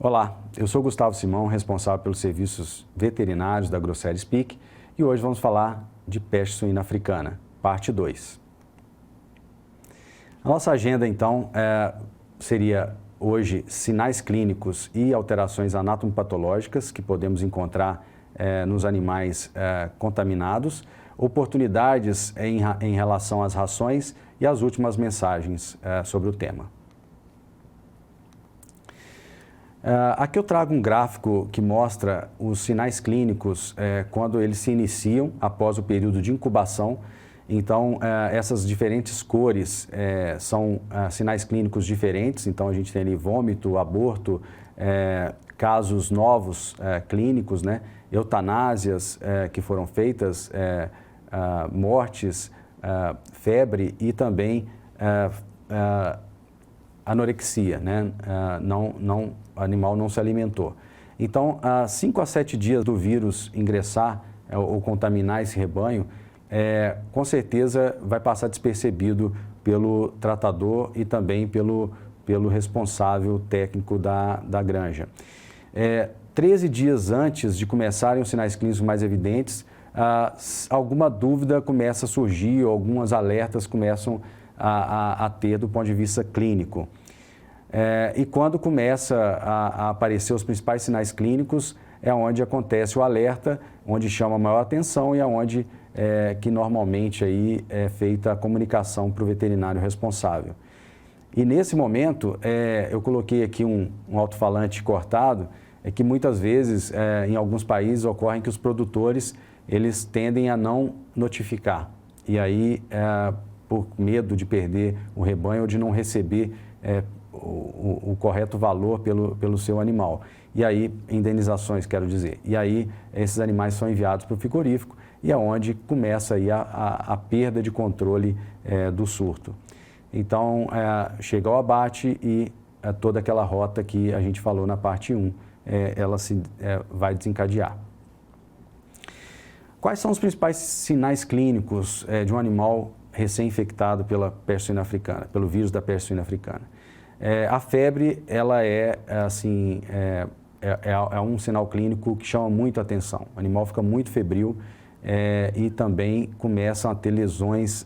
Olá, eu sou Gustavo Simão, responsável pelos serviços veterinários da Grosseria Speak e hoje vamos falar de peste suína africana, parte 2. A nossa agenda então seria hoje sinais clínicos e alterações anatomopatológicas que podemos encontrar nos animais contaminados, oportunidades em relação às rações e as últimas mensagens sobre o tema. Aqui eu trago um gráfico que mostra os sinais clínicos quando eles se iniciam após o período de incubação. Então, essas diferentes cores são sinais clínicos diferentes. Então, a gente tem ali vômito, aborto, casos novos clínicos, né? Eutanásias que foram feitas, mortes, febre e também anorexia, né? O animal não se alimentou. Então, 5 a 7 dias do vírus ingressar ou contaminar esse rebanho, com certeza vai passar despercebido pelo tratador e também pelo responsável técnico da granja. 13 dias antes de começarem os sinais clínicos mais evidentes, alguma dúvida começa a surgir, ou algumas alertas começam a ter do ponto de vista clínico. E quando começa a aparecer os principais sinais clínicos, é onde acontece o alerta, onde chama maior atenção e é onde que normalmente aí é feita a comunicação para o veterinário responsável. E nesse momento, eu coloquei aqui um alto-falante cortado, que muitas vezes, em alguns países, ocorrem que os produtores, eles tendem a não notificar. E aí, por medo de perder o rebanho ou de não receber o correto valor pelo seu animal. E aí, indenizações, quero dizer. E aí, esses animais são enviados para o frigorífico e é onde começa aí a perda de controle do surto. Então, chega ao abate e toda aquela rota que a gente falou na parte 1, ela vai desencadear. Quais são os principais sinais clínicos de um animal recém-infectado pela peste suína africana, pelo vírus da peste suína africana? A febre, ela é um sinal clínico que chama muito a atenção. O animal fica muito febril e também começam a ter lesões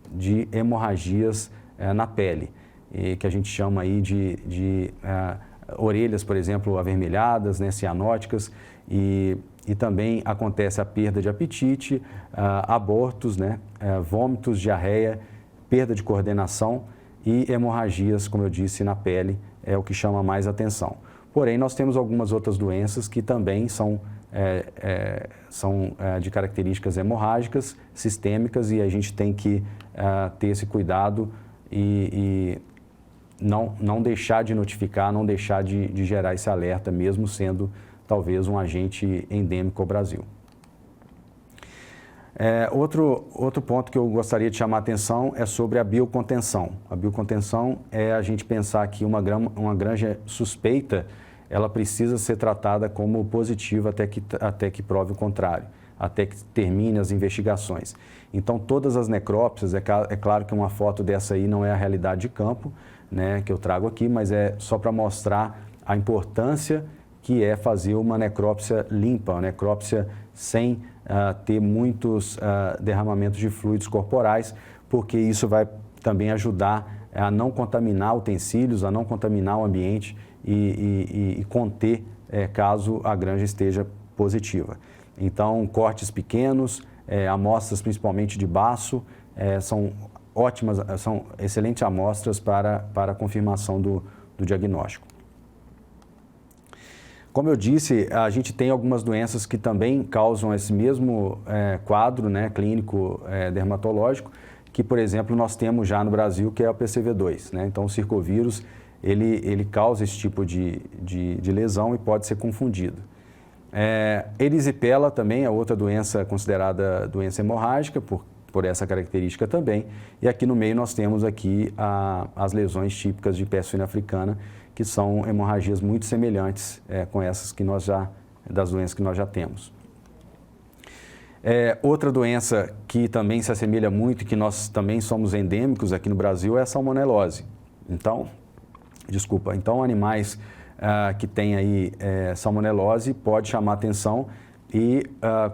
de hemorragias na pele, que a gente chama aí de orelhas, por exemplo, avermelhadas, né, cianóticas, e também acontece a perda de apetite, abortos, né, vômitos, diarreia, perda de coordenação e hemorragias, como eu disse, na pele, é o que chama mais atenção. Porém, nós temos algumas outras doenças que também são de características hemorrágicas, sistêmicas, e a gente tem que ter esse cuidado e não deixar de notificar, não deixar de gerar esse alerta, mesmo sendo talvez um agente endêmico ao Brasil. Outro ponto que eu gostaria de chamar a atenção é sobre a biocontenção. A biocontenção é a gente pensar que uma granja suspeita, ela precisa ser tratada como positiva até que prove o contrário, até que termine as investigações. Então, todas as necrópsias, é claro que uma foto dessa aí não é a realidade de campo, né, que eu trago aqui, mas é só para mostrar a importância que é fazer uma necrópsia limpa, uma necrópsia sem ter muitos derramamentos de fluidos corporais, porque isso vai também ajudar a não contaminar utensílios, a não contaminar o ambiente e conter caso a granja esteja positiva. Então, cortes pequenos, amostras principalmente de baço, são excelentes amostras para a confirmação do diagnóstico. Como eu disse, a gente tem algumas doenças que também causam esse mesmo quadro, né, clínico dermatológico, que, por exemplo, nós temos já no Brasil, que é o PCV2, né? Então, o circovírus, ele causa esse tipo de lesão e pode ser confundido. Erisipela também é outra doença considerada doença hemorrágica, por essa característica também. E aqui no meio nós temos aqui as lesões típicas de peste suína africana, que são hemorragias muito semelhantes com essas das doenças que nós já temos. Outra doença que também se assemelha muito e que nós também somos endêmicos aqui no Brasil é a salmonelose. Então, animais que tem aí salmonelose pode chamar atenção e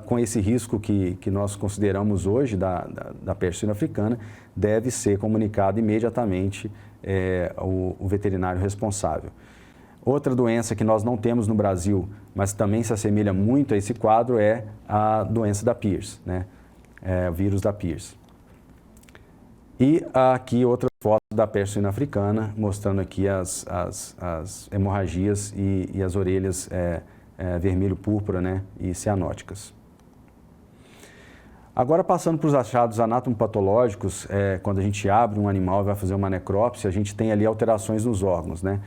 com esse risco que nós consideramos hoje da peste suína africana, deve ser comunicado imediatamente o veterinário responsável. Outra doença que nós não temos no Brasil, mas também se assemelha muito a esse quadro, é a doença da Pierce, né? O vírus da Pierce. E aqui outra foto da peste suína africana, mostrando aqui as hemorragias e as orelhas vermelho-púrpura, né? E cianóticas. Agora, passando para os achados anatomopatológicos, quando a gente abre um animal e vai fazer uma necrópsia, a gente tem ali alterações nos órgãos, né?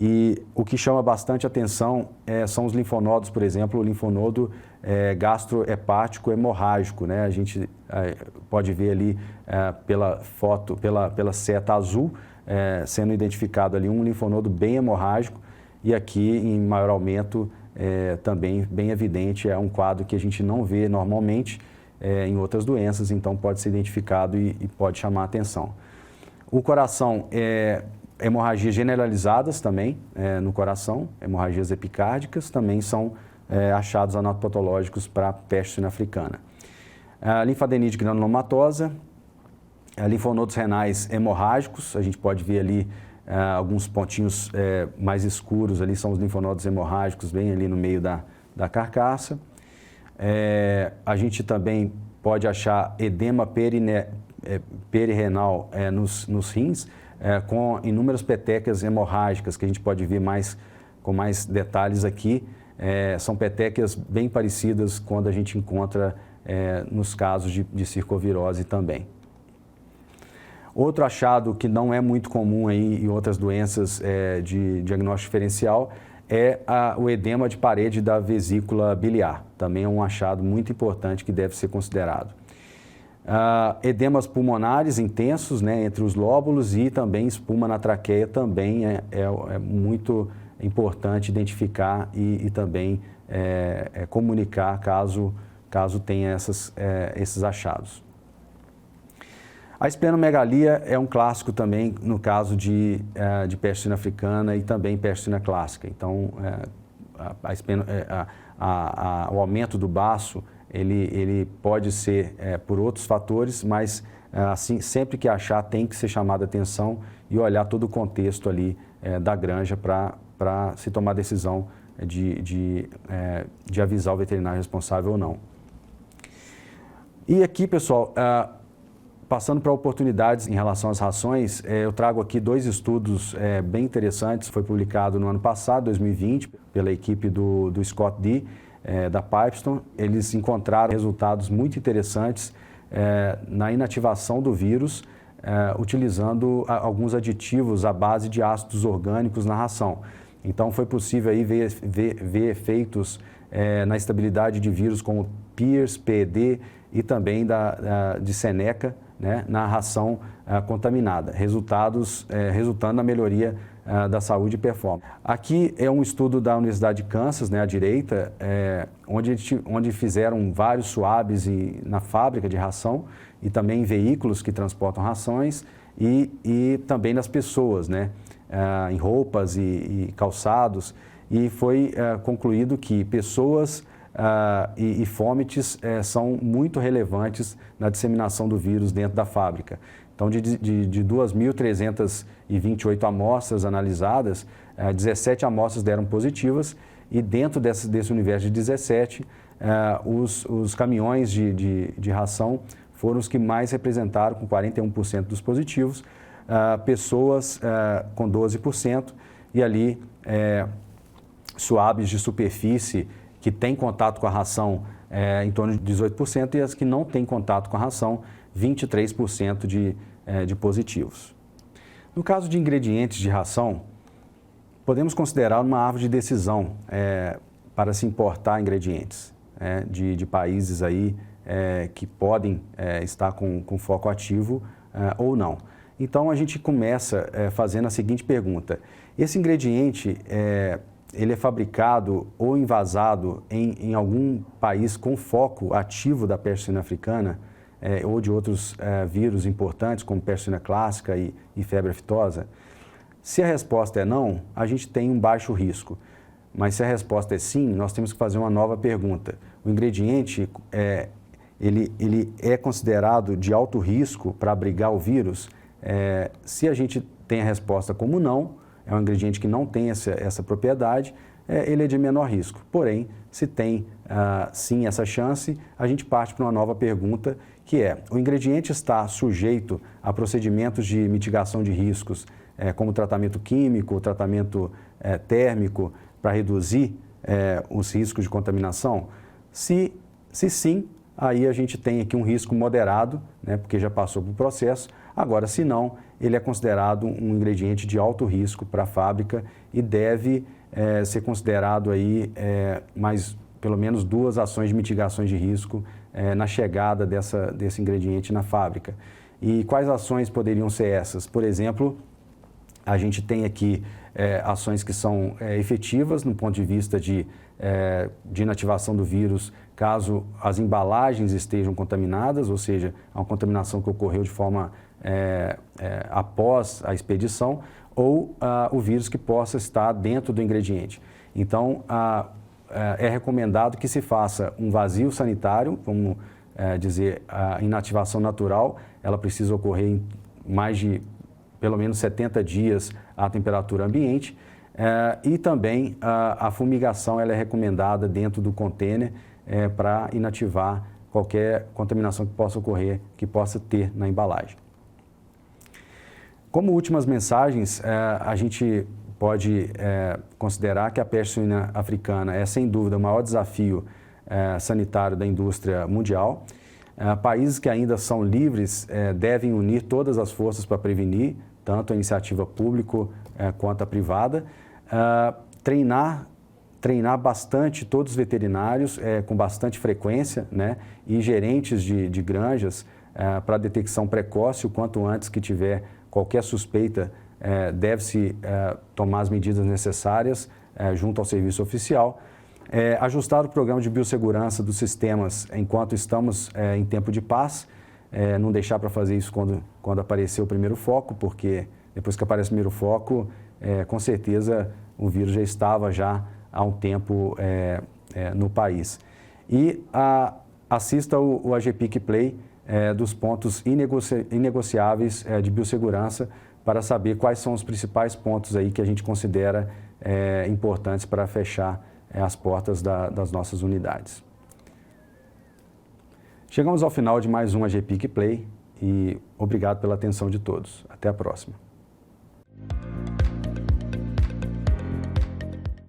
E o que chama bastante atenção são os linfonodos, por exemplo, o linfonodo gastrohepático hemorrágico, né? A gente pode ver ali pela foto, pela seta azul, sendo identificado ali um linfonodo bem hemorrágico e aqui em maior aumento também bem evidente, é um quadro que a gente não vê normalmente em outras doenças, então pode ser identificado e pode chamar a atenção. O coração hemorragias generalizadas também no coração, hemorragias epicárdicas, também são achados anatomopatológicos para a peste suína africana. A linfadenite granulomatosa, linfonodos renais hemorrágicos, a gente pode ver ali alguns pontinhos mais escuros, ali são os linfonodos hemorrágicos, bem ali no meio da carcaça. A gente também pode achar edema perirenal nos rins, com inúmeras petecas hemorrágicas, que a gente pode ver com mais detalhes aqui. São petecas bem parecidas quando a gente encontra nos casos de circovirose também. Outro achado que não é muito comum aí em outras doenças de diagnóstico diferencial é o edema de parede da vesícula biliar. Também é um achado muito importante que deve ser considerado. Edemas pulmonares intensos, né, entre os lóbulos e também espuma na traqueia também é muito importante identificar e também comunicar caso tenha esses achados. A esplenomegalia é um clássico também no caso de peste suína africana e também peste suína clássica. Então, o aumento do baço ele pode ser por outros fatores, mas assim, sempre que achar tem que ser chamado a atenção e olhar todo o contexto ali da granja para se tomar a decisão de avisar o veterinário responsável ou não. E aqui, pessoal, passando para oportunidades em relação às rações, eu trago aqui 2 estudos bem interessantes. Foi publicado no ano passado, 2020, pela equipe do Scott Dee, da Pipestone. Eles encontraram resultados muito interessantes na inativação do vírus, utilizando alguns aditivos à base de ácidos orgânicos na ração. Então, foi possível aí ver efeitos na estabilidade de vírus como Pierce, PED e também de Seneca, né, na ração contaminada, resultando na melhoria da saúde e performance. Aqui é um estudo da Universidade de Kansas, né, à direita, onde fizeram vários swabs na fábrica de ração e também em veículos que transportam rações e também nas pessoas, né, em roupas e calçados, e foi concluído que pessoas e fomites são muito relevantes na disseminação do vírus dentro da fábrica. Então, de 2.328 amostras analisadas, 17 amostras deram positivas e dentro desse universo de 17, os caminhões de ração foram os que mais representaram, com 41% dos positivos, pessoas com 12% e ali swabs de superfície que têm contato com a ração em torno de 18% e as que não têm contato com a ração, 23% de positivos. No caso de ingredientes de ração, podemos considerar uma árvore de decisão para se importar ingredientes de países aí que podem estar com foco ativo ou não. Então, a gente começa fazendo a seguinte pergunta: esse ingrediente ele é fabricado ou envasado em algum país com foco ativo da peste suína africana ou de outros vírus importantes, como peste suína clássica e febre aftosa? Se a resposta é não, a gente tem um baixo risco. Mas se a resposta é sim, nós temos que fazer uma nova pergunta. O ingrediente ele é considerado de alto risco para abrigar o vírus? Se a gente tem a resposta como não, é um ingrediente que não tem essa propriedade, ele é de menor risco. Porém, se tem sim essa chance, a gente parte para uma nova pergunta, que é: o ingrediente está sujeito a procedimentos de mitigação de riscos, como tratamento químico, tratamento térmico, para reduzir os riscos de contaminação? Se sim, aí a gente tem aqui um risco moderado, né, porque já passou por processo. Agora, se não, ele é considerado um ingrediente de alto risco para a fábrica e deve ser considerado aí mais pelo menos 2 ações de mitigação de risco na chegada desse ingrediente na fábrica. E quais ações poderiam ser essas? Por exemplo, a gente tem aqui ações que são efetivas no ponto de vista de inativação do vírus, caso as embalagens estejam contaminadas, ou seja, uma contaminação que ocorreu de forma após a expedição, ou o vírus que possa estar dentro do ingrediente. Então, é recomendado que se faça um vazio sanitário, vamos dizer, a inativação natural, ela precisa ocorrer em mais de pelo menos 70 dias à temperatura ambiente, e também a fumigação ela é recomendada dentro do contêiner para inativar qualquer contaminação que possa ocorrer, que possa ter na embalagem. Como últimas mensagens, a gente pode considerar que a peste suína africana é, sem dúvida, o maior desafio sanitário da indústria mundial. Países que ainda são livres devem unir todas as forças para prevenir, tanto a iniciativa pública quanto a privada. Treinar bastante todos os veterinários com bastante frequência, né, e gerentes de granjas para detecção precoce. O quanto antes que tiver qualquer suspeita, deve-se tomar as medidas necessárias junto ao serviço oficial. Ajustar o programa de biossegurança dos sistemas enquanto estamos em tempo de paz, não deixar para fazer isso quando aparecer o primeiro foco, porque depois que aparece o primeiro foco, com certeza o vírus já estava há um tempo no país. E assista o AGPIC Play dos pontos inegociáveis de biossegurança para saber quais são os principais pontos aí que a gente considera importantes para fechar as portas das nossas unidades. Chegamos ao final de mais um AGPIC Play e obrigado pela atenção de todos. Até a próxima.